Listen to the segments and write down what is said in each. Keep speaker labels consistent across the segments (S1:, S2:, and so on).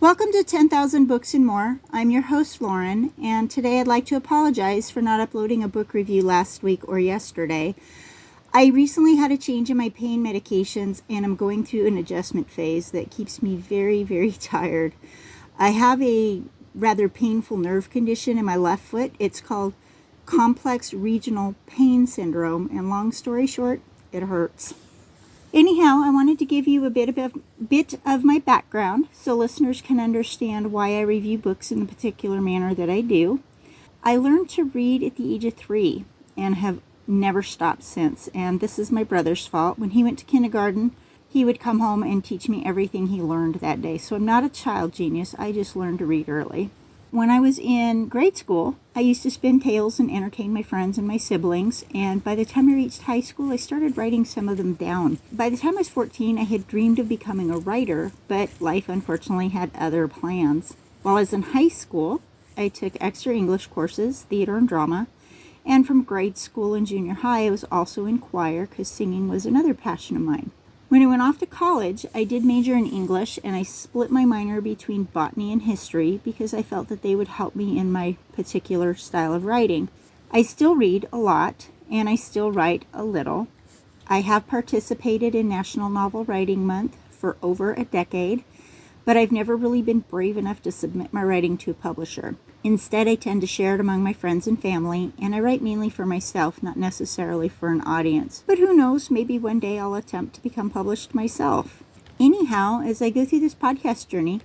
S1: Welcome to 10,000 Books and More. I'm your host, Lauren, and today I'd like to apologize for not uploading a book review last week or yesterday. I recently had a change in my pain medications, and I'm going through an adjustment phase that keeps me very, very tired. I have a rather painful nerve condition in my left foot. It's called complex regional pain syndrome, and long story short, it hurts. Anyhow, I wanted to give you a bit of my background so listeners can understand why I review books in the particular manner that I do. I learned to read at the age of 3 and have never stopped since, and this is my brother's fault. When he went to kindergarten, he would come home and teach me everything he learned that day. So I'm not a child genius, I just learned to read early. When I was in grade school, I used to spin tales and entertain my friends and my siblings, and by the time I reached high school, I started writing some of them down. By the time I was 14, I had dreamed of becoming a writer, but life unfortunately had other plans. While I was in high school, I took extra English courses, theater and drama, and from grade school and junior high, I was also in choir because singing was another passion of mine. When I went off to college, I did major in English, and I split my minor between botany and history because I felt that they would help me in my particular style of writing. I still read a lot, and I still write a little. I have participated in National Novel Writing Month for over a decade, but I've never really been brave enough to submit my writing to a publisher. Instead, I tend to share it among my friends and family, and I write mainly for myself, not necessarily for an audience. But who knows, maybe one day I'll attempt to become published myself. Anyhow, as I go through this podcast journey,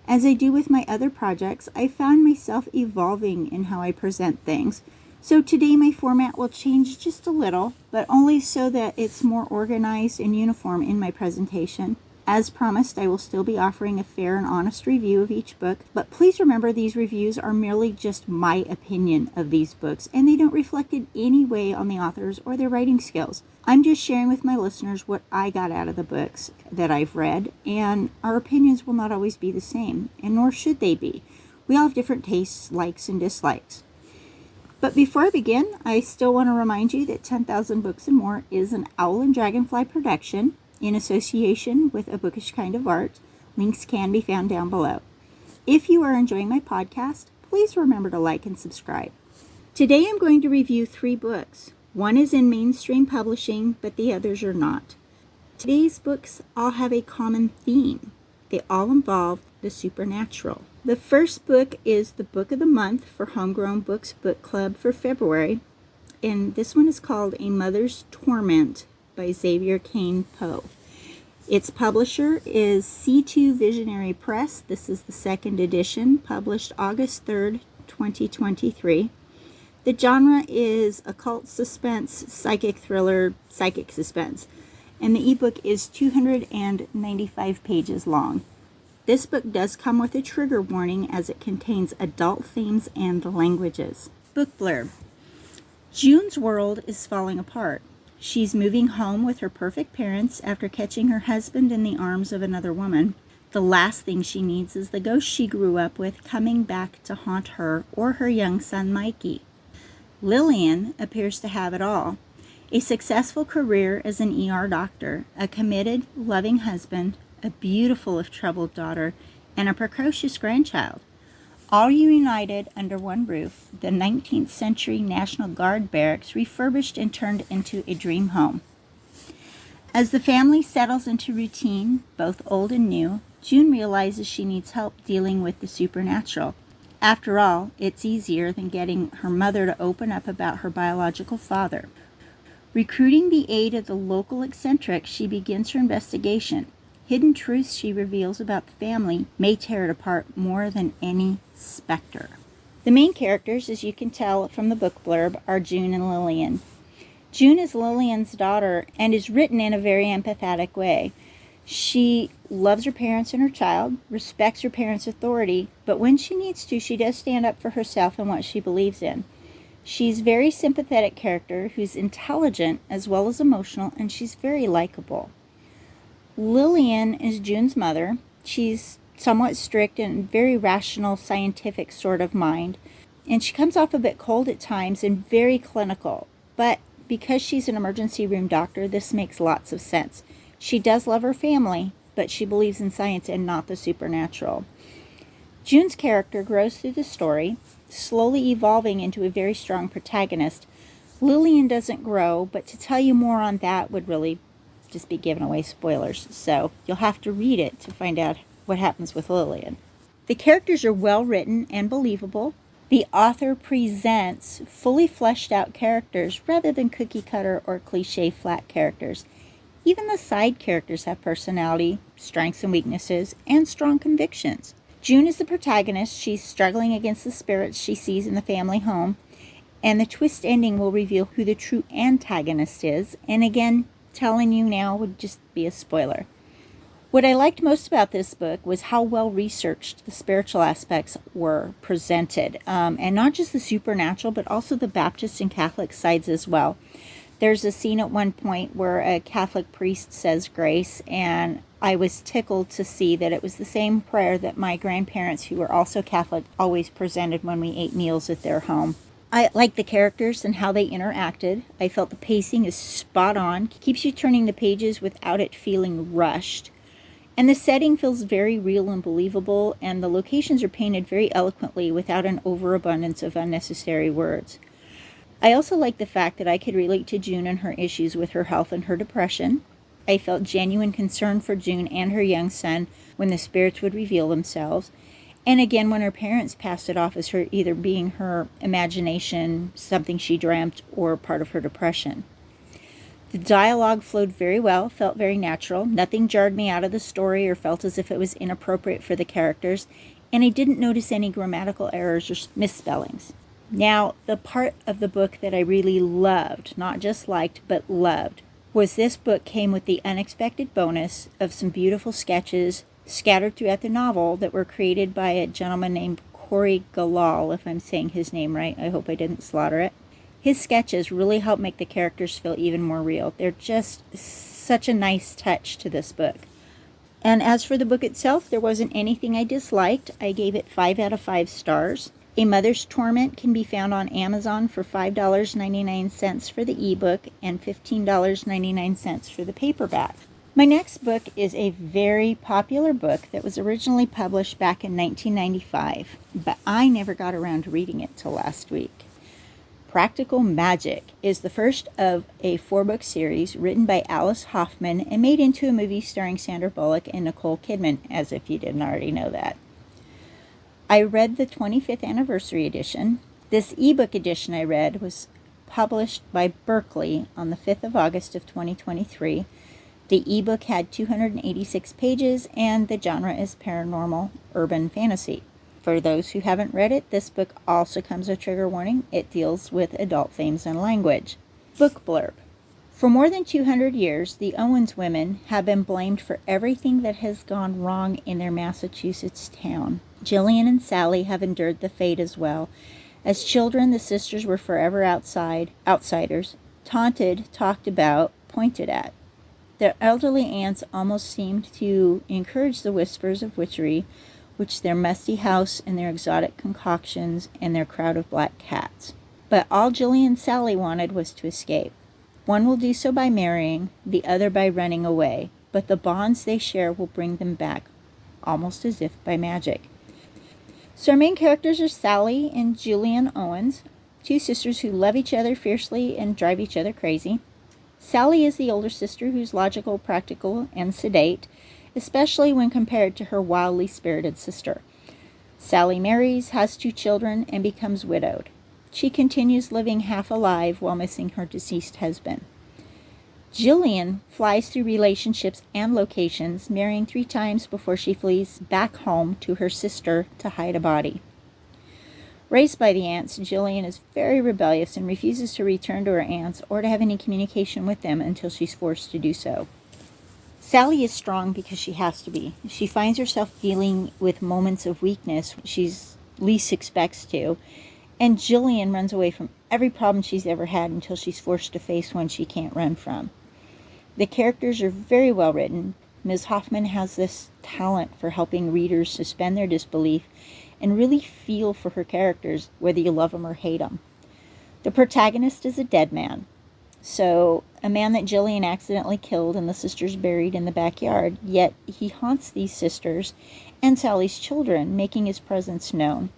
S1: as I do with my other projects, I found myself evolving in how I present things. So today my format will change just a little, but only so that it's more organized and uniform in my presentation. As promised, I will still be offering a fair and honest review of each book, but please remember these reviews are merely just my opinion of these books, and they don't reflect in any way on the authors or their writing skills. I'm just sharing with my listeners what I got out of the books that I've read, and our opinions will not always be the same, and nor should they be. We all have different tastes, likes, and dislikes. But before I begin, I still want to remind you that 10,000 Books and More is an Owl and Dragonfly production, in association with A Bookish Kind of Art. Links can be found down below. If you are enjoying my podcast, please remember to like and subscribe. Today I'm going to review 3 books. One is in mainstream publishing, but the others are not. Today's books all have a common theme. They all involve the supernatural. The first book is the book of the month for Homegrown Books Book Club for February, and this one is called A Mother's Torment by Xavier Poe. Its publisher is C2 Visionary Press. This is the second edition, published August 3rd, 2023. The genre is occult suspense, psychic thriller, psychic suspense, and the ebook is 295 pages long. This book does come with a trigger warning as it contains adult themes and languages. Book blurb. June's world is falling apart. She's moving home with her perfect parents after catching her husband in the arms of another woman. The last thing she needs is the ghost she grew up with coming back to haunt her or her young son Mikey. Lillian appears to have it all. A successful career as an ER doctor, a committed, loving husband, a beautiful if troubled daughter, and a precocious grandchild. All united under one roof, the 19th century National Guard barracks refurbished and turned into a dream home. As the family settles into routine, both old and new, June realizes she needs help dealing with the supernatural. After all, it's easier than getting her mother to open up about her biological father. Recruiting the aid of the local eccentric, she begins her investigation. Hidden truths she reveals about the family may tear it apart more than any specter. The main characters, as you can tell from the book blurb, are June and Lillian. June is Lillian's daughter and is written in a very empathetic way. She loves her parents and her child, respects her parents' authority, but when she needs to, she does stand up for herself and what she believes in. She's a very sympathetic character who's intelligent as well as emotional, and she's very likable. Lillian is June's mother. She's somewhat strict and very rational, scientific sort of mind. And she comes off a bit cold at times and very clinical. But because she's an emergency room doctor, this makes lots of sense. She does love her family, but she believes in science and not the supernatural. June's character grows through the story, slowly evolving into a very strong protagonist. Lillian doesn't grow, but to tell you more on that would really just be giving away spoilers, so you'll have to read it to find out what happens with Lillian. The characters are well written and believable. The author presents fully fleshed out characters rather than cookie cutter or cliche flat characters. Even the side characters have personality, strengths and weaknesses, and strong convictions. June is the protagonist. She's struggling against the spirits she sees in the family home, and the twist ending will reveal who the true antagonist is, and again, telling you now would just be a spoiler. What I liked most about this book was how well researched the spiritual aspects were presented, and not just the supernatural, but also the Baptist and Catholic sides as well. There's a scene at one point where a Catholic priest says grace, and I was tickled to see that it was the same prayer that my grandparents, who were also Catholic, always presented when we ate meals at their home. I like the characters and how they interacted. I felt the pacing is spot on, keeps you turning the pages without it feeling rushed. And the setting feels very real and believable, and the locations are painted very eloquently without an overabundance of unnecessary words. I also like the fact that I could relate to June and her issues with her health and her depression. I felt genuine concern for June and her young son when the spirits would reveal themselves. And again, when her parents passed it off as her either being her imagination, something she dreamt, or part of her depression. The dialogue flowed very well, felt very natural. Nothing jarred me out of the story or felt as if it was inappropriate for the characters, and I didn't notice any grammatical errors or misspellings. Now, the part of the book that I really loved, not just liked, but loved, was this book came with the unexpected bonus of some beautiful sketches scattered throughout the novel that were created by a gentleman named Corey Galal, if I'm saying his name right. I hope I didn't slaughter it. His sketches really help make the characters feel even more real. They're just such a nice touch to this book. And as for the book itself, there wasn't anything I disliked. I gave it 5 out of 5 stars. A Mother's Torment can be found on Amazon for $5.99 for the ebook and $15.99 for the paperback. My next book is a very popular book that was originally published back in 1995, but I never got around to reading it till last week. Practical Magic is the first of a 4-book series written by Alice Hoffman and made into a movie starring Sandra Bullock and Nicole Kidman, as if you didn't already know that. I read the 25th anniversary edition. This ebook edition I read was published by Berkeley on the 5th of August of 2023. The ebook had 286 pages, and the genre is paranormal urban fantasy. For those who haven't read it, this book also comes with trigger warning. It deals with adult themes and language. Book blurb. For more than 200 years, the Owens women have been blamed for everything that has gone wrong in their Massachusetts town. Jillian and Sally have endured the fate as well. As children, the sisters were forever outsiders, taunted, talked about, pointed at. Their elderly aunts almost seemed to encourage the whispers of witchery, which their musty house and their exotic concoctions and their crowd of black cats. But all Jillian and Sally wanted was to escape. One will do so by marrying, the other by running away, but the bonds they share will bring them back, almost as if by magic. So our main characters are Sally and Julian Owens, 2 sisters who love each other fiercely and drive each other crazy. Sally is the older sister who's logical, practical, and sedate, especially when compared to her wildly spirited sister. Sally marries, has 2 children, and becomes widowed. She continues living half alive while missing her deceased husband. Jillian flies through relationships and locations, marrying 3 times before she flees back home to her sister to hide a body. Raised by the aunts, Jillian is very rebellious and refuses to return to her aunts or to have any communication with them until she's forced to do so. Sally is strong because she has to be. She finds herself dealing with moments of weakness she least expects to, and Jillian runs away from every problem she's ever had until she's forced to face one she can't run from. The characters are very well written. Ms. Hoffman has this talent for helping readers suspend their disbelief and really feel for her characters, whether you love them or hate them. The protagonist is a dead man. So, a man that Jillian accidentally killed and the sisters buried in the backyard, yet he haunts these sisters and Sally's children, making his presence known.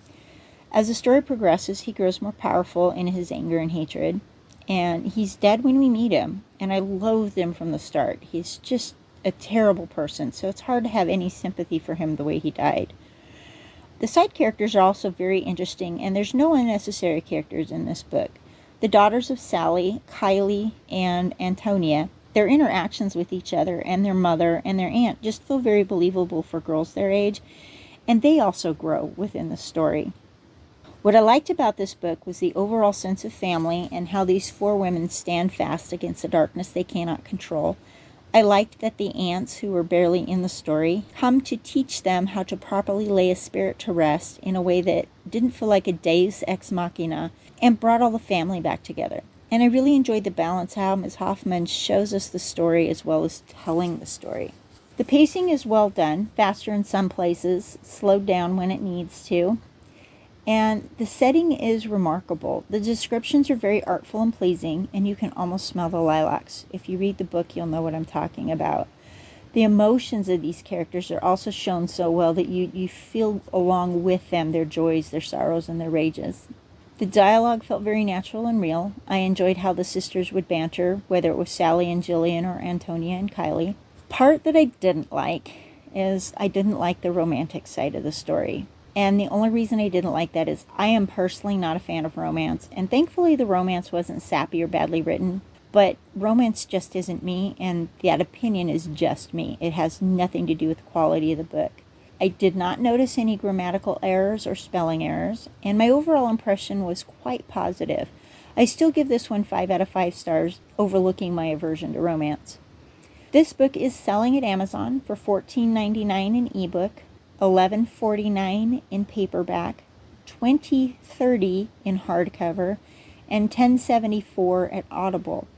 S1: As the story progresses, he grows more powerful in his anger and hatred, and he's dead when we meet him, and I loathed him from the start. He's just a terrible person, so it's hard to have any sympathy for him the way he died. The side characters are also very interesting, and there's no unnecessary characters in this book. The daughters of Sally, Kylie, and Antonia, their interactions with each other and their mother and their aunt just feel very believable for girls their age, and they also grow within the story. What I liked about this book was the overall sense of family and how these four women stand fast against the darkness they cannot control. I liked that the aunts, who were barely in the story, come to teach them how to properly lay a spirit to rest in a way that didn't feel like a deus ex machina, and brought all the family back together. And I really enjoyed the balance how Ms. Hoffman shows us the story as well as telling the story. The pacing is well done, faster in some places, slowed down when it needs to. And the setting is remarkable. The descriptions are very artful and pleasing, and you can almost smell the lilacs. If you read the book, you'll know what I'm talking about. The emotions of these characters are also shown so well that you feel along with them, their joys, their sorrows, and their rages. The dialogue felt very natural and real. I enjoyed how the sisters would banter, whether it was Sally and Jillian or Antonia and Kylie. Part that I didn't like is I didn't like the romantic side of the story. And the only reason I didn't like that is I am personally not a fan of romance. And thankfully the romance wasn't sappy or badly written. But romance just isn't me, and that opinion is just me. It has nothing to do with the quality of the book. I did not notice any grammatical errors or spelling errors, and my overall impression was quite positive. I still give this one 5 out of 5 stars, overlooking my aversion to romance. This book is selling at Amazon for $14.99 in ebook, $11.49 in paperback, $20.30 in hardcover, and $10.74 at Audible.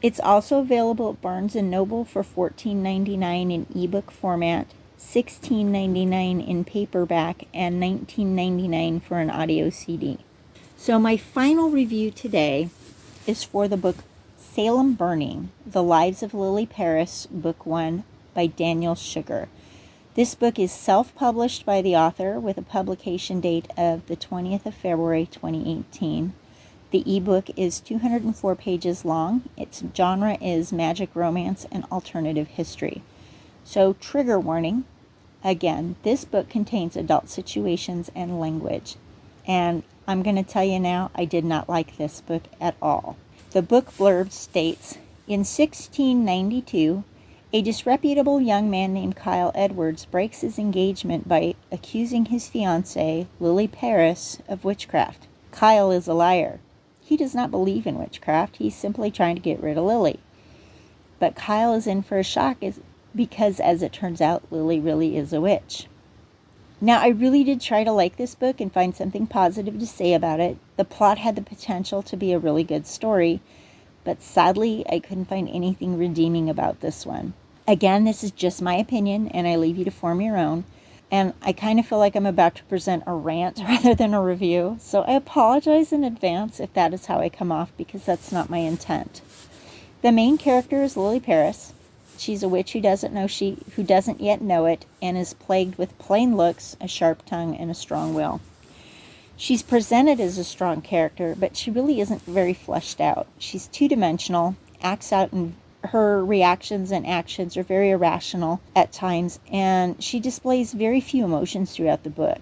S1: It's also available at Barnes & Noble for $14.99 in ebook format, $16.99 in paperback, and $19.99 for an audio CD. So my final review today is for the book Salem Burning, The Lives of Lily Paris, Book 1 by Daniel Sugar. This book is self-published by the author with a publication date of the 20th of February 2018. The ebook is 204 pages long. Its genre is magic romance and alternative history. So, trigger warning. Again, this book contains adult situations and language. And I'm going to tell you now, I did not like this book at all. The book blurb states, in 1692, a disreputable young man named Kyle Edwards breaks his engagement by accusing his fiancée, Lily Paris, of witchcraft. Kyle is a liar. He does not believe in witchcraft. He's simply trying to get rid of Lily. But Kyle is in for a shock because, as it turns out, Lily really is a witch. Now, I really did try to like this book and find something positive to say about it. The plot had the potential to be a really good story, but sadly, I couldn't find anything redeeming about this one. Again, this is just my opinion, and I leave you to form your own. And I kind of feel like I'm about to present a rant rather than a review, so I apologize in advance if that is how I come off, because that's not my intent. The main character is Lily Paris. She's a witch who doesn't yet know it, and is plagued with plain looks, a sharp tongue, and a strong will. She's presented as a strong character, but she really isn't very fleshed out. She's two-dimensional, acts out in her reactions and actions are very irrational at times, and she displays very few emotions throughout the book.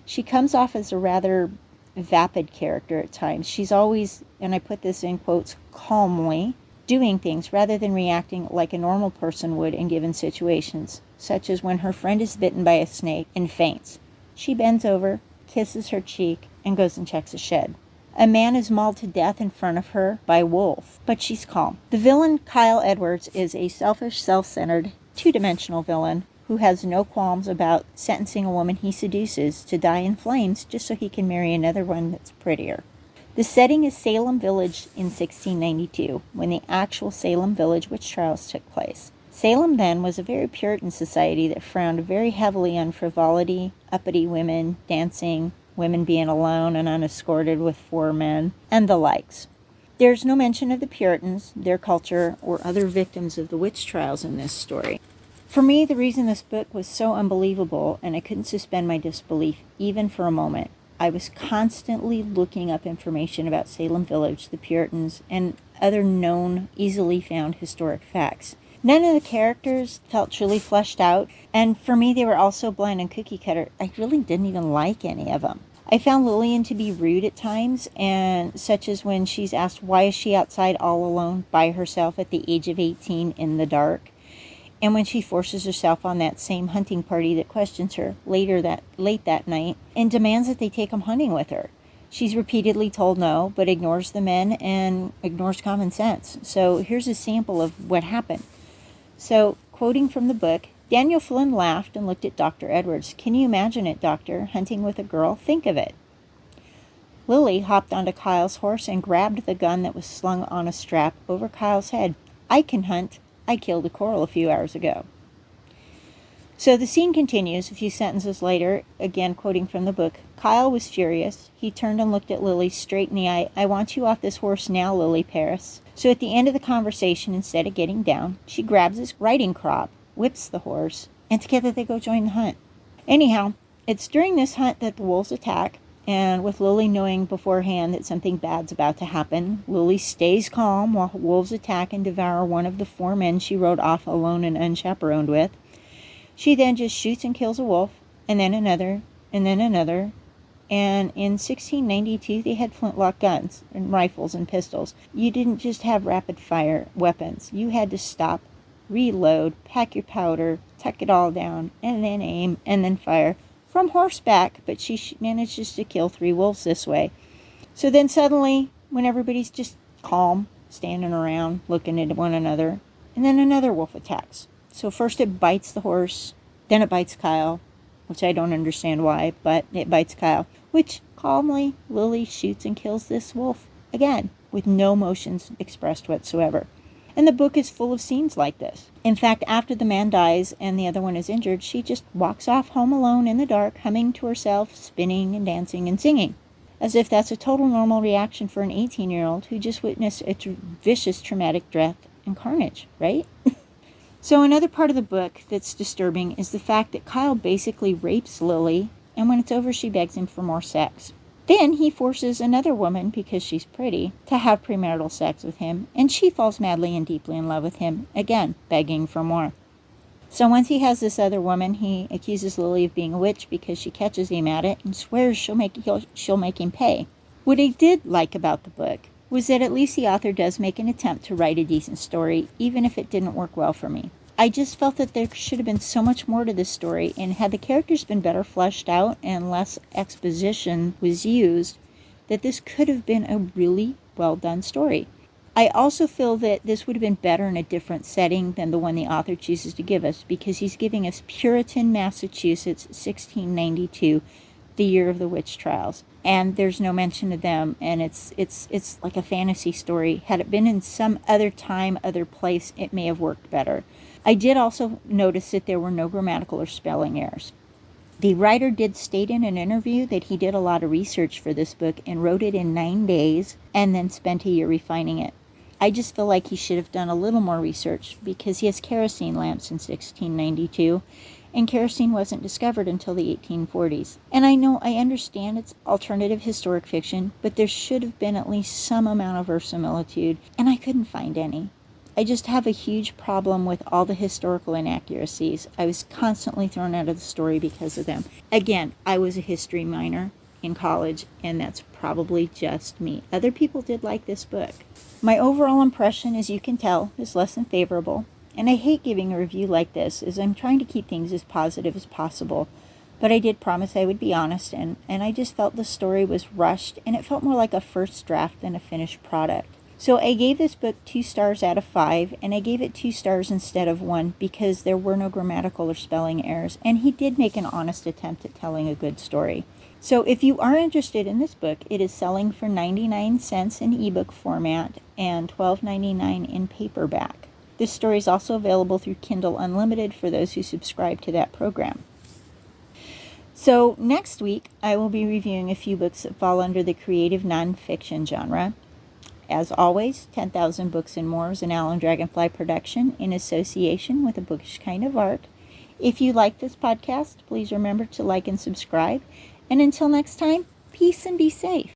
S1: She comes off as a rather vapid character at times. She's always, and I put this in quotes, calmly doing things rather than reacting like a normal person would in given situations, such as when her friend is bitten by a snake and faints. She bends over, kisses her cheek, and goes and checks a shed. A man is mauled to death in front of her by a wolf, but she's calm. The villain, Kyle Edwards, is a selfish, self-centered, two-dimensional villain who has no qualms about sentencing a woman he seduces to die in flames just so he can marry another one that's prettier. The setting is Salem Village in 1692, when the actual Salem Village witch trials took place. Salem then was a very Puritan society that frowned very heavily on frivolity, uppity women, dancing, women being alone and unescorted with 4 men, and the likes. There's no mention of the Puritans, their culture, or other victims of the witch trials in this story. For me, the reason this book was so unbelievable, and I couldn't suspend my disbelief even for a moment, I was constantly looking up information about Salem Village, the Puritans, and other known, easily found historic facts. None of the characters felt truly fleshed out, and for me they were all so bland and cookie cutter, I really didn't even like any of them. I found Lillian to be rude at times, and such as when she's asked why is she outside all alone by herself at the age of 18 in the dark, and when she forces herself on that same hunting party that questions her late that night and demands that they take them hunting with her. She's repeatedly told no, but ignores the men and ignores common sense. So here's a sample of what happened. So, quoting from the book, Daniel Flynn laughed and looked at Dr. Edwards. "Can you imagine it, Doctor? Hunting with a girl? Think of it." Lily hopped onto Kyle's horse and grabbed the gun that was slung on a strap over Kyle's head. "I can hunt. I killed a coral a few hours ago." So the scene continues a few sentences later, again quoting from the book. Kyle was furious. He turned and looked at Lily straight in the eye. "I want you off this horse now, Lily Paris." So at the end of the conversation, instead of getting down, she grabs his riding crop, whips the horse, and together they go join the hunt. Anyhow, it's during this hunt that the wolves attack, and with Lily knowing beforehand that something bad's about to happen, Lily stays calm while wolves attack and devour one of the 4 men she rode off alone and unchaperoned with. She then just shoots and kills a wolf, and then another, and then another. And in 1692, they had flintlock guns and rifles and pistols. You didn't just have rapid-fire weapons. You had to stop, reload, pack your powder, tuck it all down, and then aim, and then fire. From horseback, but she manages to kill 3 wolves this way. So then suddenly, when everybody's just calm, standing around, looking at one another, and then another wolf attacks. So first it bites the horse, then it bites Kyle, which I don't understand why, but it bites Kyle, which calmly Lily shoots and kills this wolf again, with no emotions expressed whatsoever. And the book is full of scenes like this. In fact, after the man dies and the other one is injured, she just walks off home alone in the dark, humming to herself, spinning and dancing and singing. As if that's a total normal reaction for an 18-year-old who just witnessed a vicious traumatic death and carnage, right? So another part of the book that's disturbing is the fact that Kyle basically rapes Lily, and when it's over she begs him for more sex. Then he forces another woman, because she's pretty, to have premarital sex with him, and she falls madly and deeply in love with him, again begging for more. So once he has this other woman, he accuses Lily of being a witch because she catches him at it and swears she'll make him pay. What I did like about the book was that at least the author does make an attempt to write a decent story, even if it didn't work well for me. I just felt that there should have been so much more to this story, and had the characters been better fleshed out and less exposition was used, that this could have been a really well done story. I also feel that this would have been better in a different setting than the one the author chooses to give us, because he's giving us Puritan, Massachusetts, 1692, the year of the witch trials. And there's no mention of them, and it's like a fantasy story. Had it been in some other time, other place, it may have worked better. I did also notice that there were no grammatical or spelling errors. The writer did state in an interview that he did a lot of research for this book and wrote it in 9 days and then spent a year refining it. I just feel like he should have done a little more research, because he has kerosene lamps in 1692, and kerosene wasn't discovered until the 1840s. And I understand it's alternative historic fiction, but there should have been at least some amount of verisimilitude, and I couldn't find any. I just have a huge problem with all the historical inaccuracies. I was constantly thrown out of the story because of them. Again, I was a history minor in college, and that's probably just me. Other people did like this book. My overall impression, as you can tell, is less than favorable. And I hate giving a review like this, as I'm trying to keep things as positive as possible. But I did promise I would be honest, and I just felt the story was rushed, and it felt more like a first draft than a finished product. So I gave this book 2 stars out of 5, and I gave it 2 stars instead of 1 because there were no grammatical or spelling errors, and he did make an honest attempt at telling a good story. So if you are interested in this book, it is selling for 99 cents in ebook format and $12.99 in paperback. This story is also available through Kindle Unlimited for those who subscribe to that program. So next week, I will be reviewing a few books that fall under the creative nonfiction genre. As always, 10,000 Books and More is an Owl and Dragonfly production in association with A Bookish Kind of Art. If you like this podcast, please remember to like and subscribe. And until next time, peace and be safe.